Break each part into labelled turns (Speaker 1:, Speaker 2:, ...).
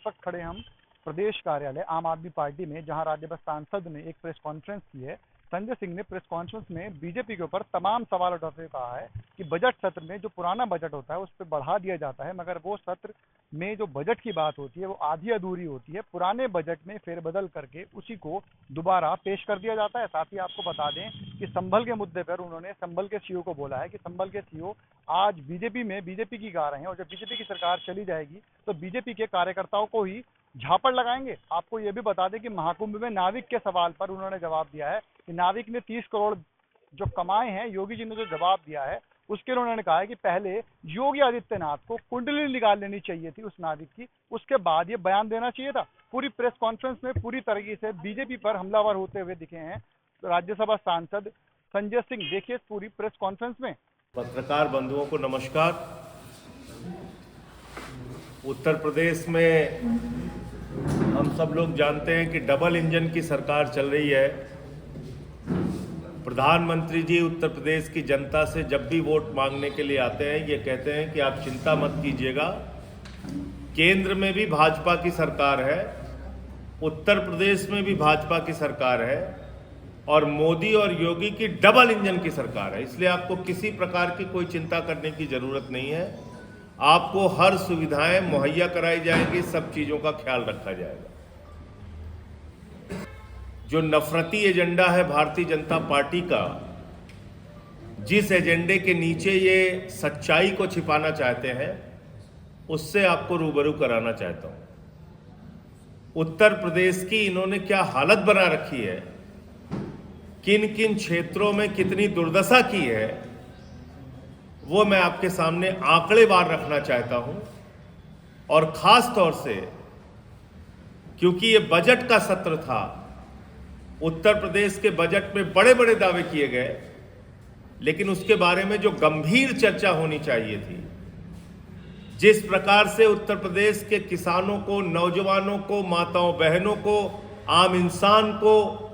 Speaker 1: इस वक्त खड़े हम प्रदेश कार्यालय आम आदमी पार्टी में, जहां राज्यसभा सांसद ने एक प्रेस कॉन्फ्रेंस की है। संजय सिंह ने प्रेस कॉन्फ्रेंस में बीजेपी के ऊपर तमाम सवाल उठाते हुए कहा है कि बजट सत्र में जो पुराना बजट होता है उस पर बढ़ा दिया जाता है, मगर वो सत्र में जो बजट की बात होती है वो आधी अधूरी होती है। पुराने बजट में फेरबदल करके उसी को दोबारा पेश कर दिया जाता है। साथ ही आपको बता दें कि संभल के मुद्दे पर उन्होंने संभल के सीओ को बोला है कि संभल के सीओ आज बीजेपी की गा रहे हैं और जब बीजेपी की सरकार चली जाएगी तो बीजेपी के कार्यकर्ताओं को ही झापड़ लगाएंगे। आपको ये भी बता दें कि महाकुंभ में नाविक के सवाल पर उन्होंने जवाब दिया है कि नाविक ने 30 करोड़ जो कमाए हैं, योगी जी ने जो जवाब दिया है उसके लिए उन्होंने कहा है कि पहले योगी आदित्यनाथ को कुंडली निकाल लेनी चाहिए थी उस नाविक की, उसके बाद ये बयान देना चाहिए था। पूरी प्रेस कॉन्फ्रेंस में पूरी तरीके से बीजेपी पर हमलावर होते हुए दिखे हैं राज्यसभा सांसद संजय सिंह। देखिए पूरी प्रेस कॉन्फ्रेंस में।
Speaker 2: पत्रकार बंधुओं को नमस्कार। उत्तर प्रदेश में हम सब लोग जानते हैं कि डबल इंजन की सरकार चल रही है। प्रधानमंत्री जी उत्तर प्रदेश की जनता से जब भी वोट मांगने के लिए आते हैं ये कहते हैं कि आप चिंता मत कीजिएगा, केंद्र में भी भाजपा की सरकार है, उत्तर प्रदेश में भी भाजपा की सरकार है और मोदी और योगी की डबल इंजन की सरकार है, इसलिए आपको किसी प्रकार की कोई चिंता करने की जरूरत नहीं है। आपको हर सुविधाएं मुहैया कराई जाएंगी, सब चीजों का ख्याल रखा जाएगा। जो नफरती एजेंडा है भारतीय जनता पार्टी का, जिस एजेंडे के नीचे ये सच्चाई को छिपाना चाहते हैं, उससे आपको रूबरू कराना चाहता हूं। उत्तर प्रदेश की इन्होंने क्या हालत बना रखी है, किन किन क्षेत्रों में कितनी दुर्दशा की है, वो मैं आपके सामने आंकड़ेवार रखना चाहता हूं। और खास तौर से क्योंकि ये बजट का सत्र था, उत्तर प्रदेश के बजट में बड़े बड़े दावे किए गए, लेकिन उसके बारे में जो गंभीर चर्चा होनी चाहिए थी, जिस प्रकार से उत्तर प्रदेश के किसानों को, नौजवानों को, माताओं बहनों को, आम इंसान को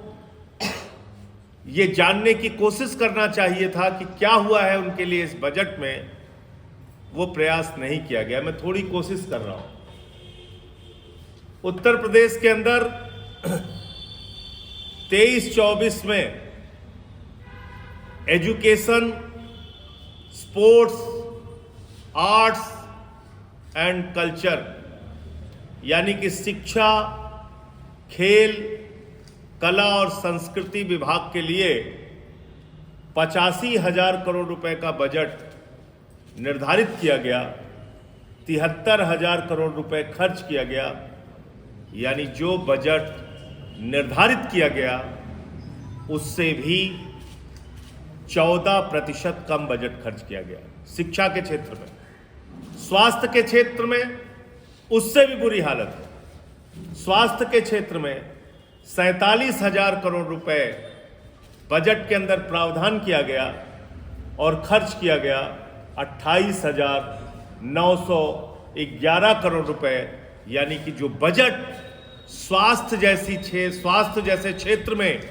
Speaker 2: ये जानने की कोशिश करना चाहिए था कि क्या हुआ है उनके लिए इस बजट में, वो प्रयास नहीं किया गया। मैं थोड़ी कोशिश कर रहा हूं। उत्तर प्रदेश के अंदर 23-24 में education, sports, arts and culture यानी कि शिक्षा, खेल, कला और संस्कृति विभाग के लिए 85,000 करोड़ रुपए का बजट निर्धारित किया गया। 73,000 करोड़ रुपए खर्च किया गया, यानी जो बजट निर्धारित किया गया उससे भी 14% कम बजट खर्च किया गया। शिक्षा के क्षेत्र में, स्वास्थ्य के क्षेत्र में उससे भी बुरी हालत है। स्वास्थ्य के क्षेत्र में 47,000 करोड़ रुपए बजट के अंदर प्रावधान किया गया और खर्च किया गया 28,911 करोड़ रुपए, यानी कि जो बजट स्वास्थ्य जैसे क्षेत्र में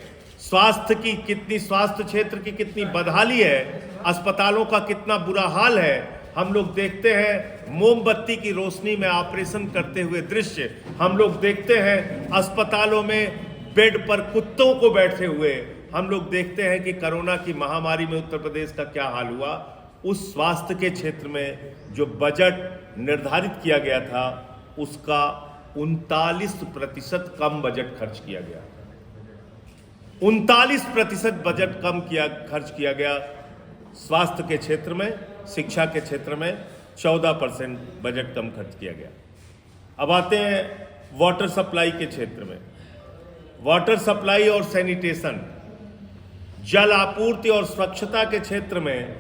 Speaker 2: स्वास्थ्य क्षेत्र की कितनी बदहाली है, अस्पतालों का कितना बुरा हाल है, हम लोग देखते हैं मोमबत्ती की रोशनी में ऑपरेशन करते हुए दृश्य, हम लोग देखते हैं अस्पतालों में बेड पर कुत्तों को बैठे हुए, हम लोग देखते हैं कि कोरोना की महामारी में उत्तर प्रदेश का क्या हाल हुआ। उस स्वास्थ्य के क्षेत्र में जो बजट निर्धारित किया गया था उसका 39% कम बजट खर्च किया गया। 39% बजट खर्च किया गया स्वास्थ्य के क्षेत्र में। शिक्षा के क्षेत्र में 14% बजट कम खर्च किया गया। अब आते हैं वाटर सप्लाई के क्षेत्र में। वाटर सप्लाई और सैनिटेशन, जल आपूर्ति और स्वच्छता के क्षेत्र में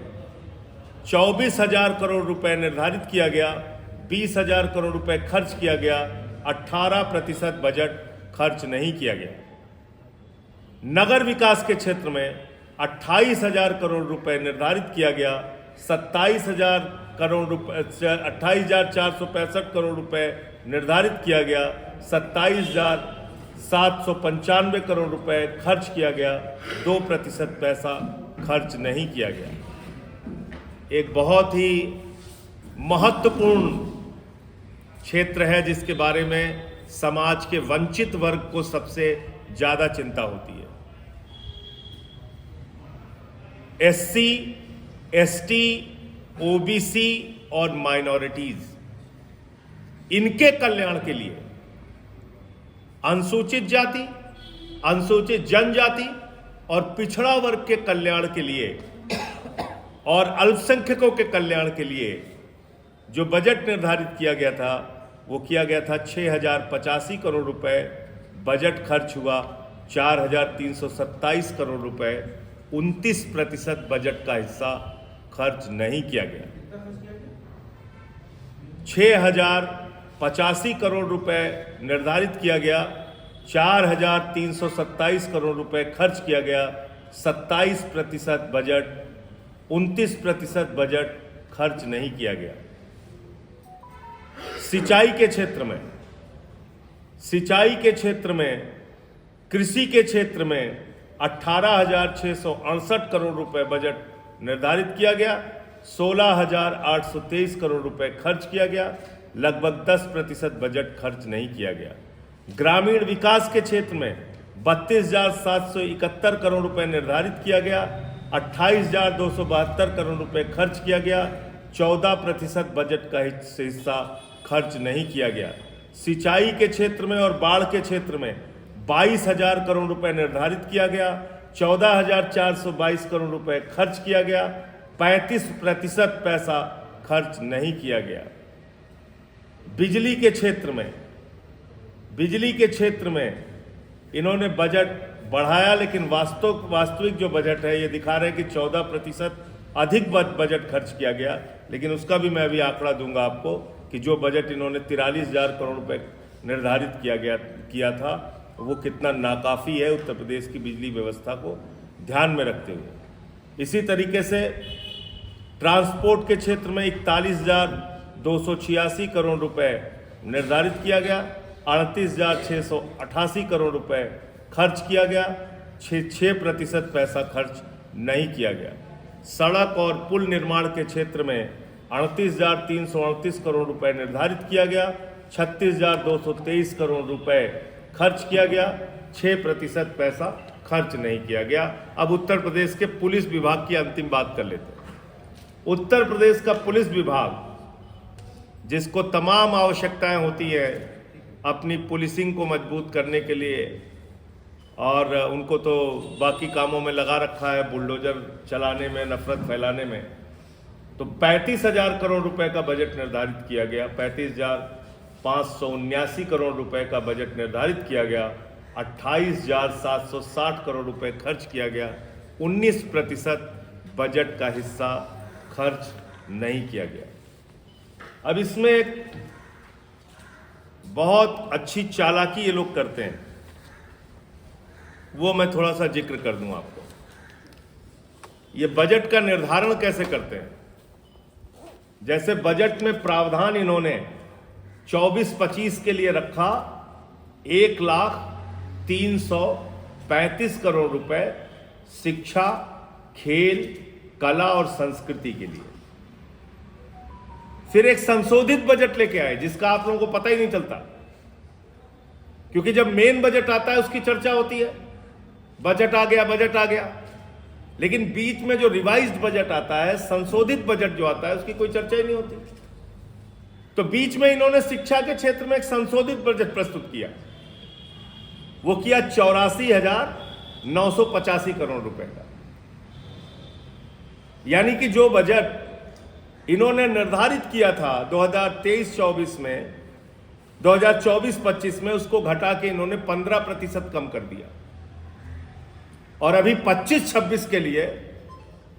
Speaker 2: 24,000 करोड़ रुपए निर्धारित किया गया, 20,000 करोड़ रुपए खर्च किया गया, 18% बजट खर्च नहीं किया गया। नगर विकास के क्षेत्र में 28,000 करोड़ रुपए निर्धारित किया गया, 28,465 करोड़ रुपए निर्धारित किया गया, 27,795 करोड़ रुपए खर्च किया गया, 2% पैसा खर्च नहीं किया गया। एक बहुत ही महत्वपूर्ण क्षेत्र है जिसके बारे में समाज के वंचित वर्ग को सबसे ज्यादा चिंता होती है। एससी, एसटी, ओबीसी और माइनॉरिटीज, इनके कल्याण के लिए अनुसूचित जाति, अनुसूचित जनजाति और पिछड़ा वर्ग के कल्याण के लिए और अल्पसंख्यकों के कल्याण के लिए जो बजट निर्धारित किया गया था वो किया गया था 6,085 करोड़ रुपए बजट खर्च हुआ 4,327 करोड़ रुपए, 29% बजट का हिस्सा खर्च नहीं किया गया। 6,085 करोड़ रुपए निर्धारित किया गया, 4,327 करोड़ रुपए खर्च किया गया, 27% बजट, 29% बजट खर्च नहीं किया गया। सिंचाई के क्षेत्र में, कृषि के क्षेत्र में 18,668 करोड़ रुपए बजट निर्धारित किया गया, 16,823 करोड़ रुपए खर्च किया गया, लगभग 10% बजट खर्च नहीं किया गया। ग्रामीण विकास के क्षेत्र में 32,771 करोड़ रुपए निर्धारित किया गया, 28,272 करोड़ रुपए खर्च किया गया, 14% बजट का हिस्सा खर्च नहीं किया गया। सिंचाई के क्षेत्र में और बाढ़ के क्षेत्र में 22,000 करोड़ रुपए निर्धारित किया गया, 14,422 करोड़ रुपए खर्च किया गया, 35% पैसा खर्च नहीं किया गया। बिजली के क्षेत्र में इन्होंने बजट बढ़ाया, लेकिन वास्तविक जो बजट है ये दिखा रहे हैं कि 14% अधिक बजट खर्च किया गया, लेकिन उसका भी मैं अभी आंकड़ा दूंगा आपको कि जो बजट इन्होंने 43,000 करोड़ रुपए निर्धारित किया था वो कितना नाकाफी है उत्तर प्रदेश की बिजली व्यवस्था को ध्यान में रखते हुए। इसी तरीके से ट्रांसपोर्ट के क्षेत्र में 41,286 करोड़ रुपए निर्धारित किया गया, 38,688 करोड़ रुपए खर्च किया गया, 6% पैसा खर्च नहीं किया गया। सड़क और पुल निर्माण के क्षेत्र में 38,338 करोड़ रुपए निर्धारित किया गया, 36,223 करोड़ रुपए खर्च किया गया, 6% पैसा खर्च नहीं किया गया। अब उत्तर प्रदेश के पुलिस विभाग की अंतिम बात कर लेते हैं। उत्तर प्रदेश का पुलिस विभाग, जिसको तमाम आवश्यकताएं होती है अपनी पुलिसिंग को मजबूत करने के लिए, और उनको तो बाकी कामों में लगा रखा है, बुलडोजर चलाने में, नफरत फैलाने में, तो 35,000 करोड़ रुपए का बजट निर्धारित किया गया, 35,579 करोड़ रुपए का बजट निर्धारित किया गया, 28,760 करोड़ रुपए खर्च किया गया, 19% बजट का हिस्सा खर्च नहीं किया गया। अब इसमें एक बहुत अच्छी चालाकी ये लोग करते हैं, वो मैं थोड़ा सा जिक्र कर दूं आपको। ये बजट का निर्धारण कैसे करते हैं? जैसे बजट में प्रावधान इन्होंने 24-25 के लिए रखा 1,335 करोड़ रुपए शिक्षा, खेल, कला और संस्कृति के लिए। फिर एक संशोधित बजट लेके आए जिसका आप लोगों को पता ही नहीं चलता, क्योंकि जब मेन बजट आता है उसकी चर्चा होती है, बजट आ गया, लेकिन बीच में जो रिवाइज्ड बजट आता है, संशोधित बजट जो आता है, उसकी कोई चर्चा ही नहीं होती। तो बीच में इन्होंने शिक्षा के क्षेत्र में एक संशोधित बजट प्रस्तुत किया, वो किया 84,985 करोड़ रुपए का। यानी कि जो बजट इन्होंने निर्धारित किया था 2023-24 में, 2024-25 में, उसको घटा के इन्होंने 15% कम कर दिया, और अभी 25-26 के लिए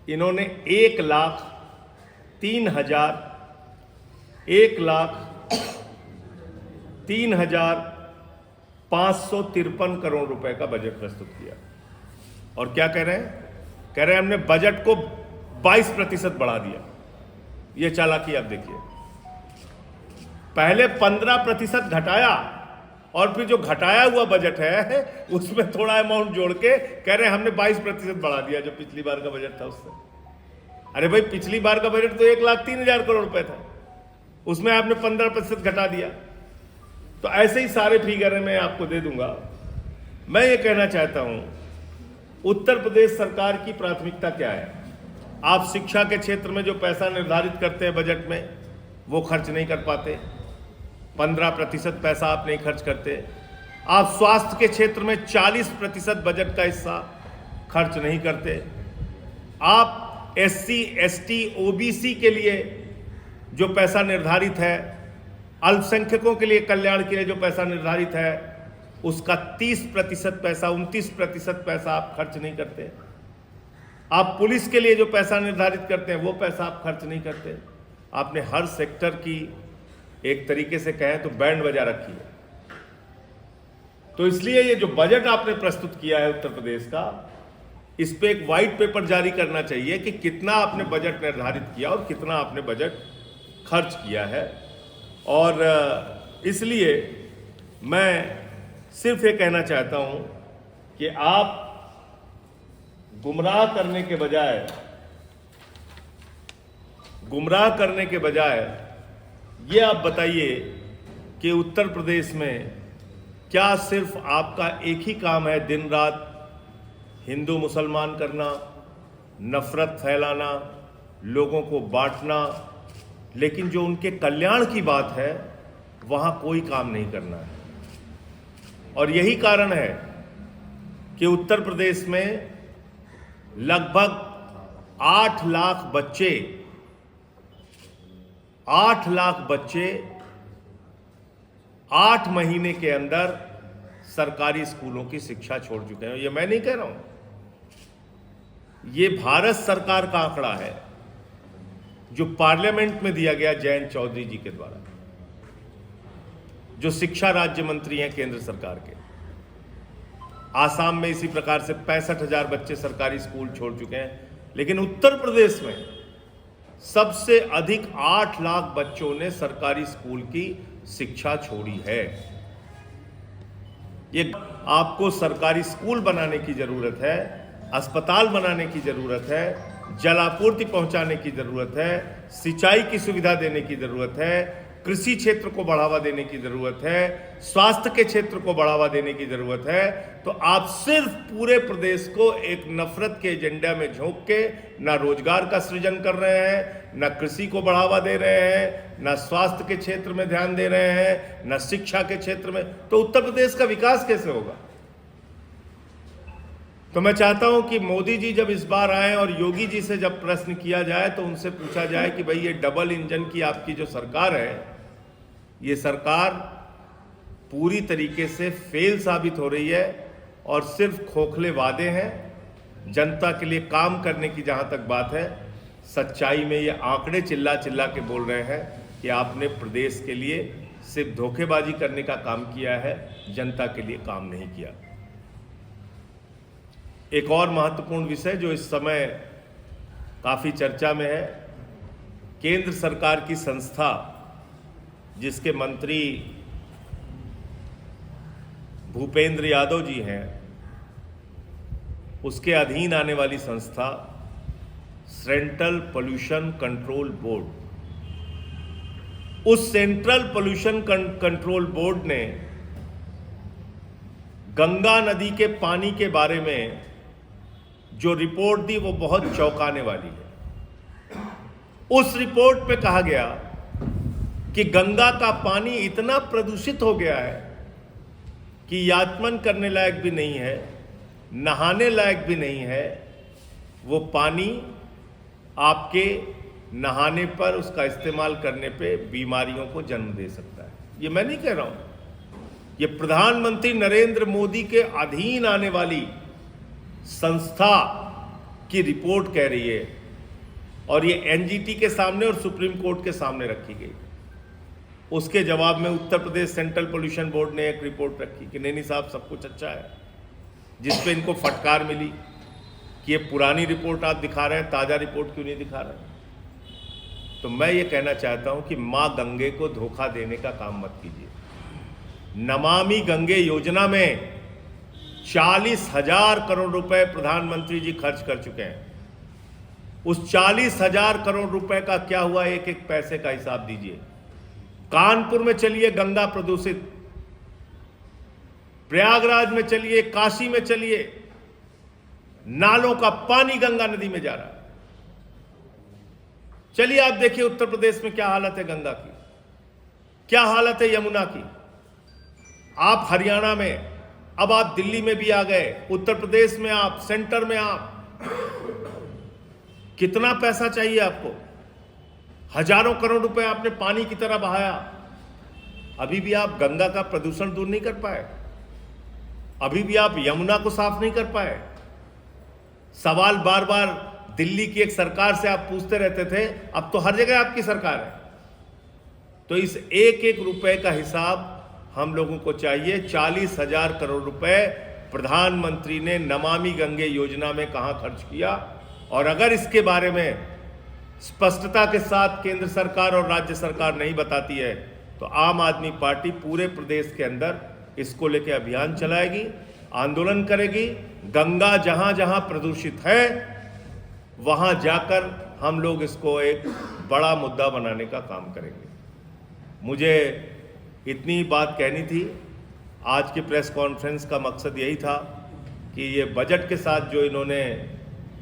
Speaker 2: इन्होंने 1,03,553 करोड़ रुपए का बजट प्रस्तुत किया। और क्या कह रहे हैं? कह रहे हैं हमने बजट को 22% बढ़ा दिया। ये चालाकी आप देखिए, पहले 15% घटाया, और फिर जो घटाया हुआ बजट है उसमें थोड़ा अमाउंट जोड़ के कह रहे हैं हमने 22% बढ़ा दिया जो पिछली बार का बजट था उससे। अरे भाई, पिछली बार का बजट तो 1,03,000 करोड़ रुपए था, उसमें आपने 15% घटा दिया। तो ऐसे ही सारे फिगर मैं आपको दे दूंगा। मैं ये कहना चाहता हूं, उत्तर प्रदेश सरकार की प्राथमिकता क्या है? आप शिक्षा के क्षेत्र में जो पैसा निर्धारित करते हैं बजट में, वो खर्च नहीं कर पाते। 15% पैसा आप नहीं खर्च करते। आप स्वास्थ्य के क्षेत्र में 40% बजट का हिस्सा खर्च नहीं करते। आप SC, ST, OBC के लिए जो पैसा निर्धारित है, अल्पसंख्यकों के लिए कल्याण के लिए जो पैसा निर्धारित है, उसका 30% पैसा, 29% पैसा आप खर्च नहीं करते। आप पुलिस के लिए जो पैसा निर्धारित करते हैं वो पैसा आप खर्च नहीं करते। आपने हर सेक्टर की एक तरीके से कहें तो बैंड बजा रखी है। तो इसलिए ये जो बजट आपने प्रस्तुत किया है उत्तर प्रदेश का, इस पे एक व्हाइट पेपर जारी करना चाहिए कि कितना आपने बजट निर्धारित किया और कितना आपने बजट खर्च किया है। और इसलिए मैं सिर्फ ये कहना चाहता हूं कि आप गुमराह करने के बजाय ये आप बताइए कि उत्तर प्रदेश में क्या सिर्फ आपका एक ही काम है दिन रात हिंदू मुसलमान करना, नफरत फैलाना, लोगों को बांटना, लेकिन जो उनके कल्याण की बात है वहां कोई काम नहीं करना है। और यही कारण है कि उत्तर प्रदेश में लगभग 8 लाख बच्चे 8 महीने के अंदर सरकारी स्कूलों की शिक्षा छोड़ चुके हैं। ये मैं नहीं कह रहा हूं, ये भारत सरकार का आंकड़ा है जो पार्लियामेंट में दिया गया जयंत चौधरी जी के द्वारा, जो शिक्षा राज्य मंत्री हैं केंद्र सरकार के। आसाम में इसी प्रकार से 65,000 बच्चे सरकारी स्कूल छोड़ चुके हैं, लेकिन उत्तर प्रदेश में सबसे अधिक 8 लाख बच्चों ने सरकारी स्कूल की शिक्षा छोड़ी है। ये आपको सरकारी स्कूल बनाने की जरूरत है, अस्पताल बनाने की जरूरत है, जलापूर्ति पहुंचाने की जरूरत है, सिंचाई की सुविधा देने की जरूरत है, कृषि क्षेत्र को बढ़ावा देने की जरूरत है, स्वास्थ्य के क्षेत्र को बढ़ावा देने की जरूरत है। तो आप सिर्फ पूरे प्रदेश को एक नफरत के एजेंडा में झोंक के ना रोजगार का सृजन कर रहे हैं, ना कृषि को बढ़ावा दे रहे हैं, ना स्वास्थ्य के क्षेत्र में ध्यान दे रहे हैं, ना शिक्षा के क्षेत्र में, तो उत्तर प्रदेश का विकास कैसे होगा? तो मैं चाहता हूं कि मोदी जी जब इस बार आए और योगी जी से जब प्रश्न किया जाए तो उनसे पूछा जाए कि भाई ये डबल इंजन की आपकी जो सरकार है, ये सरकार पूरी तरीके से फेल साबित हो रही है और सिर्फ खोखले वादे हैं। जनता के लिए काम करने की जहां तक बात है, सच्चाई में ये आंकड़े चिल्ला चिल्ला के बोल रहे हैं कि आपने प्रदेश के लिए सिर्फ धोखेबाजी करने का काम किया है, जनता के लिए काम नहीं किया। एक और महत्वपूर्ण विषय जो इस समय काफी चर्चा में है, केंद्र सरकार की संस्था जिसके मंत्री भूपेंद्र यादव जी हैं, उसके अधीन आने वाली संस्था सेंट्रल पोल्यूशन कंट्रोल बोर्ड, उस सेंट्रल पोल्यूशन कंट्रोल बोर्ड ने गंगा नदी के पानी के बारे में जो रिपोर्ट दी वो बहुत चौंकाने वाली है। उस रिपोर्ट में कहा गया कि गंगा का पानी इतना प्रदूषित हो गया है कि याचमन करने लायक भी नहीं है, नहाने लायक भी नहीं है। वो पानी आपके नहाने पर, उसका इस्तेमाल करने पे बीमारियों को जन्म दे सकता है। ये मैं नहीं कह रहा हूं, ये प्रधानमंत्री नरेंद्र मोदी के अधीन आने वाली संस्था की रिपोर्ट कह रही है, और ये एनजीटी के सामने और सुप्रीम कोर्ट के सामने रखी गई। उसके जवाब में Uttar Pradesh central pollution board ने एक रिपोर्ट रखी कि नहीं साहब सब कुछ अच्छा है, जिस पे इनको फटकार मिली कि ये पुरानी रिपोर्ट आप दिखा रहे हैं, ताज़ा रिपोर्ट क्यों नहीं दिखा रहे हैं। तो मैं ये कहना चाहता हूं कि मां गंगे को धोखा देने का काम मत कीजिए। नमामि गंगे योजना में 40,000 करोड़ रुपए प्रधानमंत्री जी खर्च कर चुके हैं। उस 40,000 करोड़ रुपए का क्या हुआ, एक एक पैसे का हिसाब दीजिए। कानपुर में चलिए गंगा प्रदूषित, प्रयागराज में चलिए, काशी में चलिए, नालों का पानी गंगा नदी में जा रहा है। चलिए आप देखिए उत्तर प्रदेश में क्या हालत है गंगा की, क्या हालत है यमुना की। आप हरियाणा में, अब आप दिल्ली में भी आ गए, उत्तर प्रदेश में आप, सेंटर में आप, कितना पैसा चाहिए आपको? हजारों करोड़ रुपए आपने पानी की तरह बहाया, अभी भी आप गंगा का प्रदूषण दूर नहीं कर पाए, अभी भी आप यमुना को साफ नहीं कर पाए। सवाल बार बार दिल्ली की एक सरकार से आप पूछते रहते थे, अब तो हर जगह आपकी सरकार है। तो इस एक एक रुपए का हिसाब हम लोगों को चाहिए। 40,000 करोड़ रुपए प्रधानमंत्री ने नमामि गंगे योजना में कहां खर्च किया, और अगर इसके बारे में स्पष्टता के साथ केंद्र सरकार और राज्य सरकार नहीं बताती है तो आम आदमी पार्टी पूरे प्रदेश के अंदर इसको लेकर अभियान चलाएगी, आंदोलन करेगी। गंगा जहां जहां प्रदूषित है वहां जाकर हम लोग इसको एक बड़ा मुद्दा बनाने का काम करेंगे। मुझे इतनी बात कहनी थी। आज की प्रेस कॉन्फ्रेंस का मकसद यही था कि ये बजट के साथ जो इन्होंने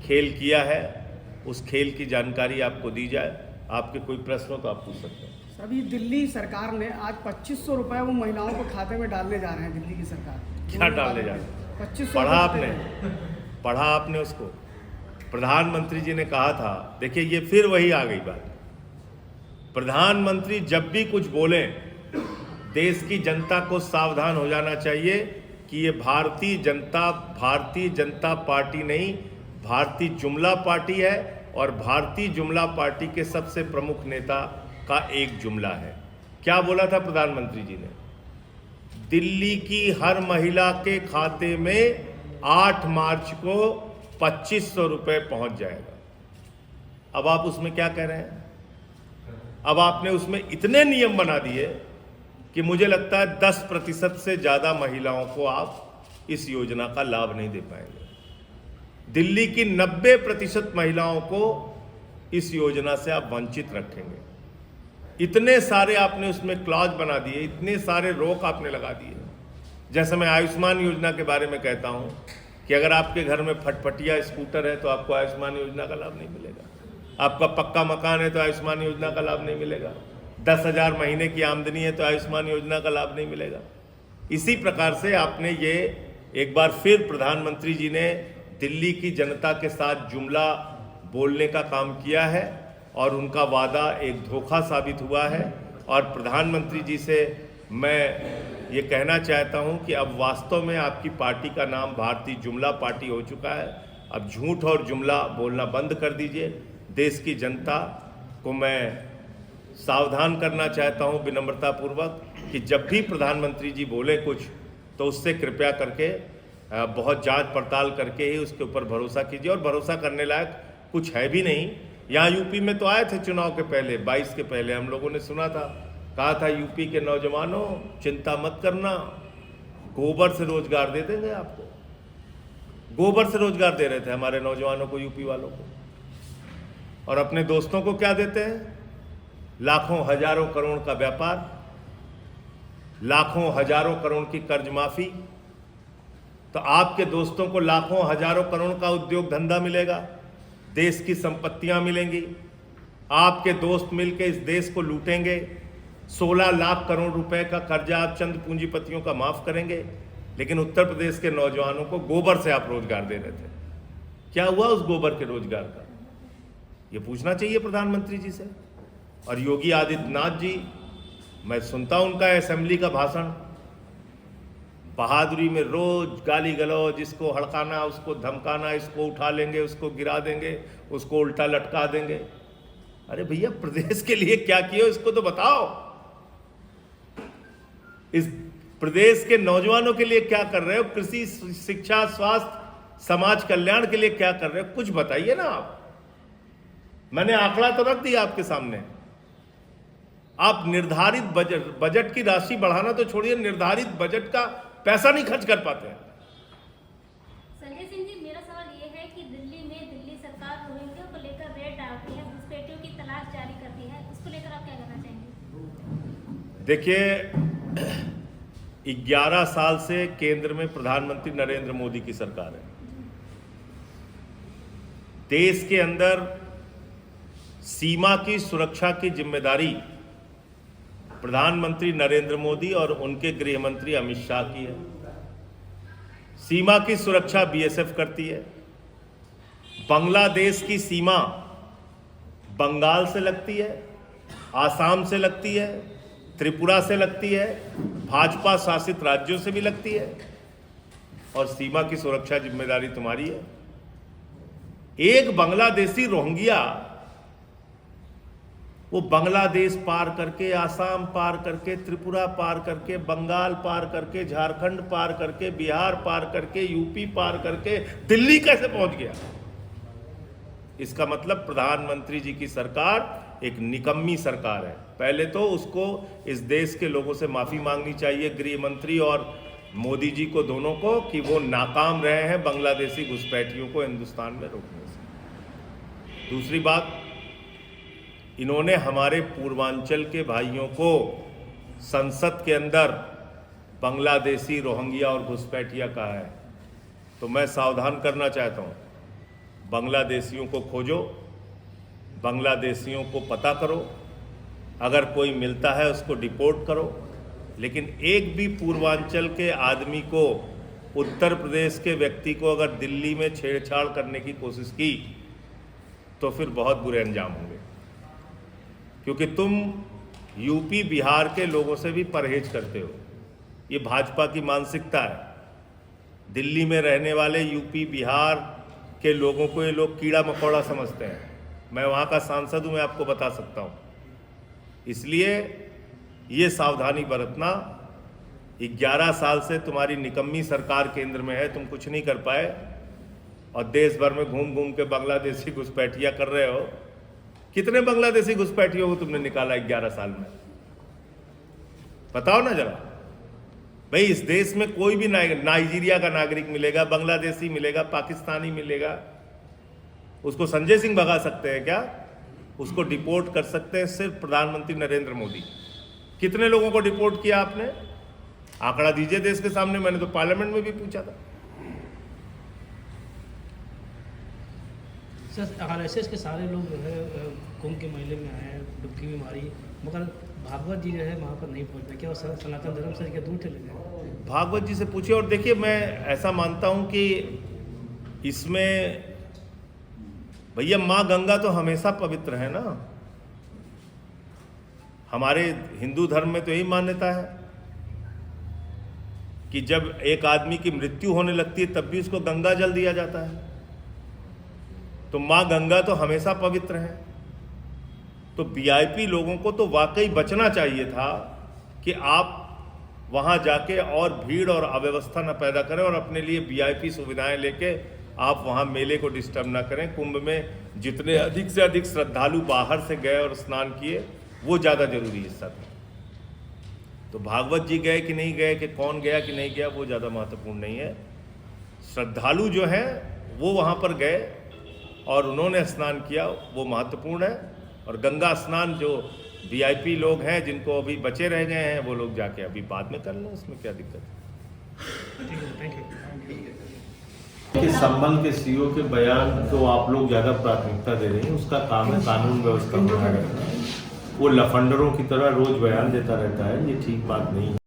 Speaker 2: खेल किया है उस खेल की जानकारी आपको दी जाए। आपके कोई प्रश्न हो तो आप पूछ सकते हैं।
Speaker 3: अभी दिल्ली सरकार ने आज 2500 रुपए वो महिलाओं के खाते में डालने जा रहे हैं। दिल्ली की सरकार
Speaker 2: क्या डालने जा रहे हैं?
Speaker 3: 2500
Speaker 2: पढ़ा आपने उसको? प्रधानमंत्री जी ने कहा था, देखिए ये फिर वही आ गई बात। प्रधानमंत्री जब भी कुछ बोले देश की जनता को सावधान हो जाना चाहिए कि ये भारतीय जनता पार्टी नहीं, भारतीय जुमला पार्टी है, और भारतीय जुमला पार्टी के सबसे प्रमुख नेता का एक जुमला है। क्या बोला था प्रधानमंत्री जी ने? दिल्ली की हर महिला के खाते में 8 मार्च को 2500 रुपए पहुंच जाएगा। अब आप उसमें क्या कह रहे हैं? अब आपने उसमें इतने नियम बना दिए कि मुझे लगता है 10% से ज्यादा महिलाओं को आप इस योजना का लाभ नहीं दे पाएंगे। दिल्ली की 90% महिलाओं को इस योजना से आप वंचित रखेंगे। इतने सारे आपने उसमें क्लॉज बना दिए, इतने सारे रोक आपने लगा दिए। जैसे मैं आयुष्मान योजना के बारे में कहता हूं कि अगर आपके घर में फटफटिया स्कूटर है तो आपको आयुष्मान योजना का लाभ नहीं मिलेगा। आपका पक्का मकान है तो आयुष्मान योजना का लाभ नहीं मिलेगा। 10,000 महीने की आमदनी है तो आयुष्मान योजना का लाभ नहीं मिलेगा। इसी प्रकार से आपने ये एक बार फिर प्रधानमंत्री जी ने दिल्ली की जनता के साथ जुमला बोलने का काम किया है, और उनका वादा एक धोखा साबित हुआ है। और प्रधानमंत्री जी से मैं ये कहना चाहता हूं कि अब वास्तव में आपकी पार्टी का नाम भारतीय जुमला पार्टी हो चुका है। अब झूठ और जुमला बोलना बंद कर दीजिए। देश की जनता को मैं सावधान करना चाहता हूं विनम्रतापूर्वक कि जब भी प्रधानमंत्री जी बोले कुछ तो उससे कृपया करके बहुत जांच पड़ताल करके ही उसके ऊपर भरोसा कीजिए। और भरोसा करने लायक कुछ है भी नहीं। यहाँ यूपी में तो आए थे चुनाव के पहले, 22 के पहले हम लोगों ने सुना था, कहा था यूपी के नौजवानों चिंता मत करना, गोबर से रोजगार दे देंगे आपको। गोबर से रोजगार दे रहे थे हमारे नौजवानों को, यूपी वालों को। और अपने दोस्तों को क्या देते हैं? लाखों हजारों करोड़ का व्यापार, लाखों हजारों करोड़ की कर्ज माफी। तो आपके दोस्तों को लाखों हजारों करोड़ का उद्योग धंधा मिलेगा, देश की संपत्तियां मिलेंगी। आपके दोस्त मिलकर इस देश को लूटेंगे। 16 लाख करोड़ रुपए का कर्जा आप चंद पूंजीपतियों का माफ करेंगे, लेकिन उत्तर प्रदेश के नौजवानों को गोबर से आप रोजगार दे रहे थे। क्या हुआ उस गोबर के रोजगार का? ये पूछना चाहिए प्रधानमंत्री जी से। और योगी आदित्यनाथ जी, मैं सुनता हूं उनका असेंबली का भाषण, बहादुरी में रोज गाली गलौज, जिसको हड़काना उसको धमकाना, इसको उठा लेंगे उसको गिरा देंगे, उसको उल्टा लटका देंगे। अरे भैया, प्रदेश के लिए क्या किए इसको तो बताओ। इस प्रदेश के नौजवानों के लिए क्या कर रहे हो? कृषि, शिक्षा, स्वास्थ्य, समाज कल्याण के लिए क्या कर रहे हो? कुछ बताइए ना आप। मैंने आंकड़ा तो रख दिया आपके सामने। आप निर्धारित बजट की राशि बढ़ाना तो छोड़िए, निर्धारित बजट का पैसा नहीं खर्च कर पाते हैं।
Speaker 4: संजय सिंह जी, मेरा सवाल ये है कि दिल्ली में दिल्ली सरकार रोहिंग्या को लेकर रेड डालती है, घुसपैठियों की तलाश जारी करती है, उसको लेकर आप क्या कहना चाहेंगे?
Speaker 2: देखिए, 11 साल से केंद्र में प्रधानमंत्री नरेंद्र मोदी की सरकार है। देश के अंदर सीमा की सुरक्षा की जिम्मेदारी प्रधानमंत्री नरेंद्र मोदी और उनके गृह मंत्री अमित शाह की है। सीमा की सुरक्षा बीएसएफ करती है। बांग्लादेश की सीमा बंगाल से लगती है, आसाम से लगती है, त्रिपुरा से लगती है, भाजपा शासित राज्यों से भी लगती है, और सीमा की सुरक्षा जिम्मेदारी तुम्हारी है। एक बांग्लादेशी रोहिंग्या वो बांग्लादेश पार करके, आसाम पार करके, त्रिपुरा पार करके, बंगाल पार करके, झारखंड पार करके, बिहार पार करके, यूपी पार करके दिल्ली कैसे पहुंच गया? इसका मतलब प्रधानमंत्री जी की सरकार एक निकम्मी सरकार है। पहले तो उसको इस देश के लोगों से माफी मांगनी चाहिए, गृह मंत्री और मोदी जी को, दोनों को, कि वो नाकाम रहे हैं बांग्लादेशी घुसपैठियों को हिंदुस्तान में रोकने से। दूसरी बात, इन्होंने हमारे पूर्वांचल के भाइयों को संसद के अंदर बांग्लादेशी, रोहिंग्या और घुसपैठिया कहा है। तो मैं सावधान करना चाहता हूँ, बांग्लादेशियों को खोजो, बांग्लादेशियों को पता करो, अगर कोई मिलता है उसको डिपोर्ट करो, लेकिन एक भी पूर्वांचल के आदमी को, उत्तर प्रदेश के व्यक्ति को अगर दिल्ली में छेड़छाड़ करने की कोशिश की तो फिर बहुत बुरे अंजाम होंगे, क्योंकि तुम यूपी बिहार के लोगों से भी परहेज करते हो। ये भाजपा की मानसिकता है। दिल्ली में रहने वाले यूपी बिहार के लोगों को ये लोग कीड़ा मकोड़ा समझते हैं। मैं वहाँ का सांसद हूँ, मैं आपको बता सकता हूँ। इसलिए ये सावधानी बरतना। 11 साल से तुम्हारी निकम्मी सरकार केंद्र में है, तुम कुछ नहीं कर पाए, और देश भर में घूम घूम के बांग्लादेशी घुसपैठिया कर रहे हो। कितने बांग्लादेशी घुसपैठियों को तुमने निकाला 11 साल में? बताओ ना जरा भाई। इस देश में कोई भी नाइजीरिया का नागरिक मिलेगा, बांग्लादेशी मिलेगा, पाकिस्तानी मिलेगा, उसको संजय सिंह भगा सकते हैं क्या? उसको डिपोर्ट कर सकते हैं सिर्फ प्रधानमंत्री नरेंद्र मोदी। कितने लोगों को डिपोर्ट किया आपने? आंकड़ा दीजिए देश के सामने। मैंने तो पार्लियामेंट में भी पूछा था।
Speaker 5: सर, आरएसएस के सारे लोग जो है कुंभ के मेले में आए हैं, डुबकी भी मारी, मगर भागवत जी जो है वहाँ पर नहीं पहुँच पाए। क्या वो सनातन धर्म से क्या दूर चले गए?
Speaker 2: भागवत जी से पूछिए। और देखिए, मैं ऐसा मानता हूँ कि इसमें भैया माँ गंगा तो हमेशा पवित्र है ना। हमारे हिंदू धर्म में तो यही मान्यता है कि जब एक आदमी की मृत्यु होने लगती है तब भी उसको गंगा जल दिया जाता है। तो माँ गंगा तो हमेशा पवित्र है। तो वीआईपी लोगों को तो वाकई बचना चाहिए था कि आप वहाँ जाके और भीड़ और अव्यवस्था न पैदा करें और अपने लिए वीआईपी सुविधाएं लेके आप वहाँ मेले को डिस्टर्ब ना करें। कुंभ में जितने अधिक से अधिक श्रद्धालु बाहर से गए और स्नान किए, वो ज़्यादा जरूरी हिस्सा था। तो भागवत जी गए कि नहीं गए, कि कौन गया कि नहीं गया, वो ज़्यादा महत्वपूर्ण नहीं है। श्रद्धालु जो हैं वो वहाँ पर गए और उन्होंने स्नान किया, वो महत्वपूर्ण है। और गंगा स्नान जो वीआईपी लोग हैं जिनको अभी बचे रह गए हैं, वो लोग जाके अभी बाद में कर लें, उसमें क्या दिक्कत है।
Speaker 5: ठीक है, थैंक यू।
Speaker 2: कि संबल के सीओ के बयान को आप लोग ज़्यादा प्राथमिकता दे रहे हैं। उसका काम है कानून व्यवस्था बनाए रखना। वो लफंडरों की तरह रोज बयान देता रहता है, ये ठीक बात नहीं है।